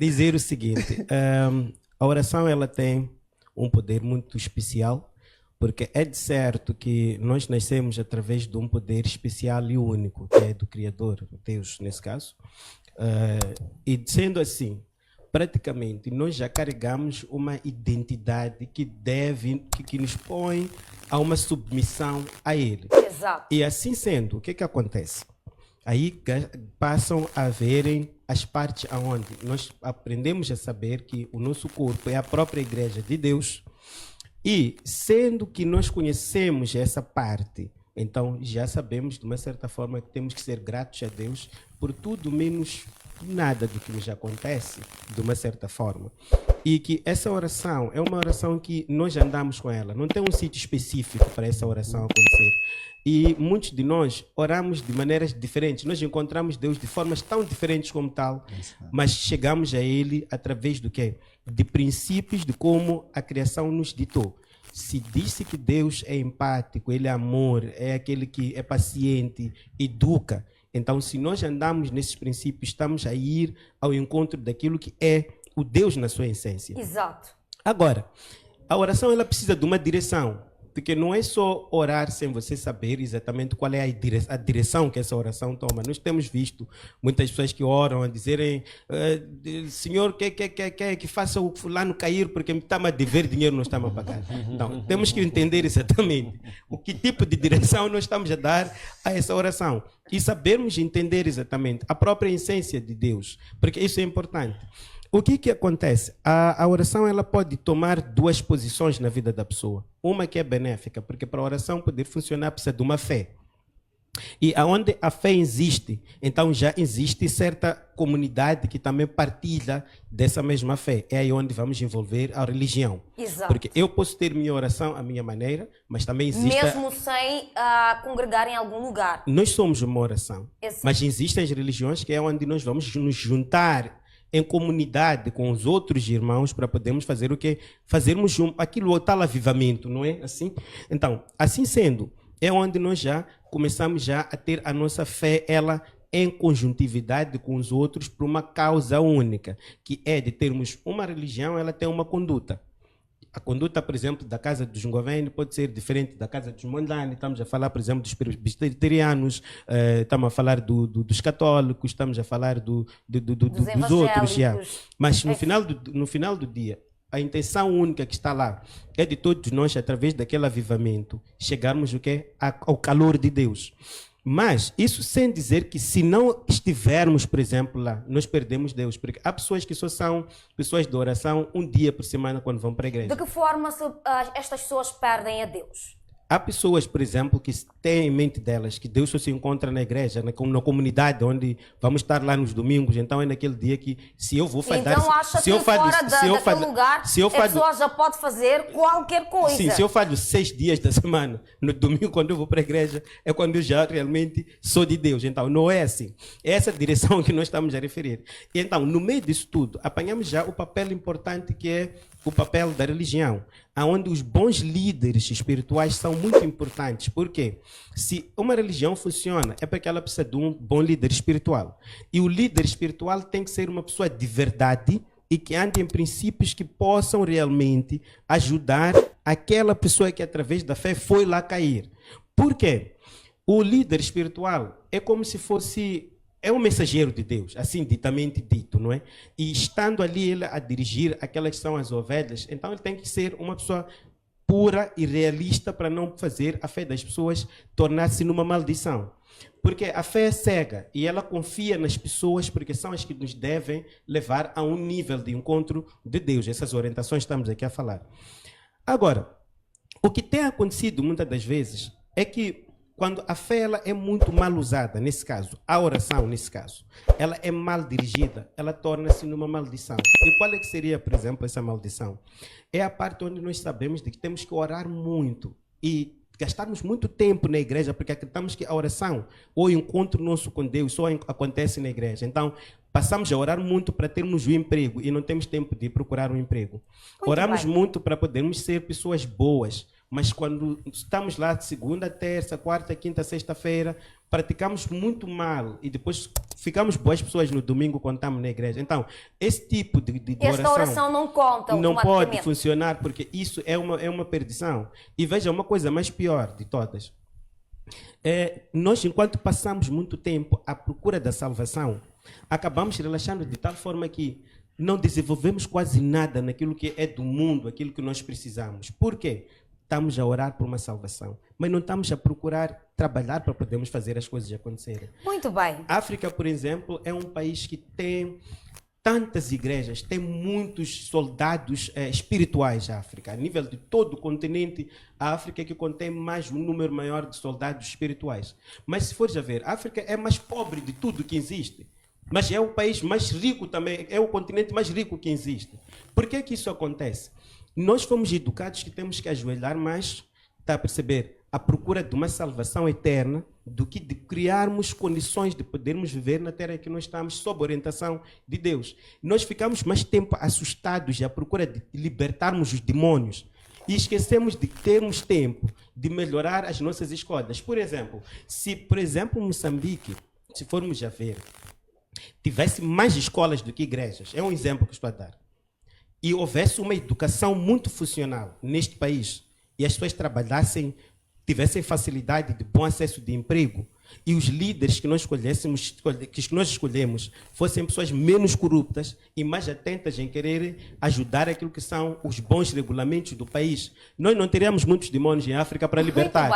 dizer o seguinte, a oração ela tem um poder muito especial, porque é de certo que nós nascemos através de um poder especial e único, que é do Criador, Deus nesse caso. E sendo assim, praticamente nós já carregamos uma identidade que nos põe a uma submissão a Ele. Exato. E assim sendo, o que acontece? Aí passam a verem as partes aonde nós aprendemos a saber que o nosso corpo é a própria igreja de Deus. E sendo que nós conhecemos essa parte, então já sabemos de uma certa forma que temos que ser gratos a Deus por tudo menos nada do que nos acontece, de uma certa forma. E que essa oração é uma oração que nós andamos com ela. Não tem um sítio específico para essa oração acontecer. E muitos de nós oramos de maneiras diferentes. Nós encontramos Deus de formas tão diferentes como tal, mas chegamos a Ele através do quê? De princípios de como a criação nos ditou. Se disse que Deus é empático, Ele é amor, é aquele que é paciente, educa. Então, se nós andamos nesses princípios, estamos a ir ao encontro daquilo que é o Deus na sua essência. Exato. Agora, a oração ela precisa de uma direção, porque não é só orar sem você saber exatamente qual é a direção que essa oração toma. Nós temos visto muitas pessoas que oram a dizerem Senhor, que faça o fulano cair porque me está a dever dinheiro, não está-me a pagar. Então, temos que entender exatamente o que tipo de direção nós estamos a dar a essa oração e sabermos entender exatamente a própria essência de Deus, porque isso é importante. O que acontece? A oração ela pode tomar duas posições na vida da pessoa. Uma que é benéfica, porque para a oração poder funcionar precisa de uma fé. E aonde a fé existe, então já existe certa comunidade que também partilha dessa mesma fé. É aí onde vamos envolver a religião. Exato. Porque eu posso ter minha oração à minha maneira, mas também existe... Mesmo sem congregar em algum lugar. Nós somos uma oração. Exato. Mas existem as religiões que é onde nós vamos nos juntar em comunidade com os outros irmãos para podermos fazer o quê? Fazermos aquilo tal avivamento, não é assim? Então, assim sendo, é onde nós já começamos já a ter a nossa fé, ela em conjuntividade com os outros por uma causa única, que é de termos uma religião, ela tem uma conduta. A conduta, por exemplo, da Casa dos Ngovéni pode ser diferente da Casa dos Mondlane. Estamos a falar, por exemplo, dos presbiterianos, estamos a falar dos católicos, estamos a falar dos outros. Já. Mas no final do dia, a intenção única que está lá é de todos nós, através daquele avivamento, chegarmos o quê? Ao calor de Deus. Mas isso sem dizer que se não estivermos, por exemplo, lá, nós perdemos Deus. Porque há pessoas que só são pessoas de oração um dia por semana quando vão para a igreja. De que forma estas pessoas perdem a Deus? Há pessoas, por exemplo, que têm em mente delas que Deus só se encontra na igreja, na comunidade onde vamos estar lá nos domingos. Então é naquele dia que se eu vou fazer... Então acha que fora daquele lugar a pessoa já pode fazer qualquer coisa. Sim, se eu faço 6 dias da semana, no domingo quando eu vou para a igreja, é quando eu já realmente sou de Deus. Então não é assim. É essa direção que nós estamos a referir. E então, no meio disso tudo, apanhamos já o papel importante que é o papel da religião, onde os bons líderes espirituais são muito importantes. Porque se uma religião funciona, é porque ela precisa de um bom líder espiritual. E o líder espiritual tem que ser uma pessoa de verdade e que ande em princípios que possam realmente ajudar aquela pessoa que através da fé foi lá cair. Por quê? O líder espiritual é como se fosse... É um mensageiro de Deus, assim ditamente dito, não é? E estando ali ele a dirigir aquelas que são as ovelhas, então ele tem que ser uma pessoa pura e realista para não fazer a fé das pessoas tornar-se numa maldição. Porque a fé é cega e ela confia nas pessoas porque são as que nos devem levar a um nível de encontro de Deus. Essas orientações estamos aqui a falar. Agora, o que tem acontecido muitas das vezes é que quando a fé ela é muito mal usada, nesse caso, a oração, nesse caso, ela é mal dirigida, ela torna-se numa maldição. E qual é que seria, por exemplo, essa maldição? É a parte onde nós sabemos de que temos que orar muito e gastarmos muito tempo na igreja, porque acreditamos que a oração ou o encontro nosso com Deus só acontece na igreja. Então, passamos a orar muito para termos um emprego e não temos tempo de procurar um emprego. Oramos muito para podermos ser pessoas boas. Mas quando estamos lá de segunda, terça, quarta, quinta, sexta-feira, praticamos muito mal e depois ficamos boas pessoas no domingo quando estamos na igreja. Então, esse tipo de esta oração não conta não pode funcionar, porque isso é uma perdição. E veja, uma coisa mais pior de todas. Nós, enquanto passamos muito tempo à procura da salvação, acabamos relaxando de tal forma que não desenvolvemos quase nada naquilo que é do mundo, aquilo que nós precisamos. Por quê? Estamos a orar por uma salvação, mas não estamos a procurar trabalhar para podermos fazer as coisas acontecerem. Muito bem. A África, por exemplo, é um país que tem tantas igrejas, tem muitos soldados espirituais. A África, a nível de todo o continente, a África é que contém um número maior de soldados espirituais. Mas se fores a ver, a África é mais pobre de tudo que existe, mas é o país mais rico também, é o continente mais rico que existe. Por que que isso acontece? Nós fomos educados que temos que ajoelhar mais, está a perceber, à procura de uma salvação eterna, do que de criarmos condições de podermos viver na terra que nós estamos sob orientação de Deus. Nós ficamos mais tempo assustados à procura de libertarmos os demônios e esquecemos de termos tempo de melhorar as nossas escolas. Por exemplo, se, por exemplo, Moçambique, se formos a ver, tivesse mais escolas do que igrejas, é um exemplo que estou a dar, e houvesse uma educação muito funcional neste país, e as pessoas trabalhassem, tivessem facilidade de bom acesso de emprego, e os líderes que nós escolhemos fossem pessoas menos corruptas e mais atentas em querer ajudar aquilo que são os bons regulamentos do país, nós não teríamos muitos demônios em África para libertar.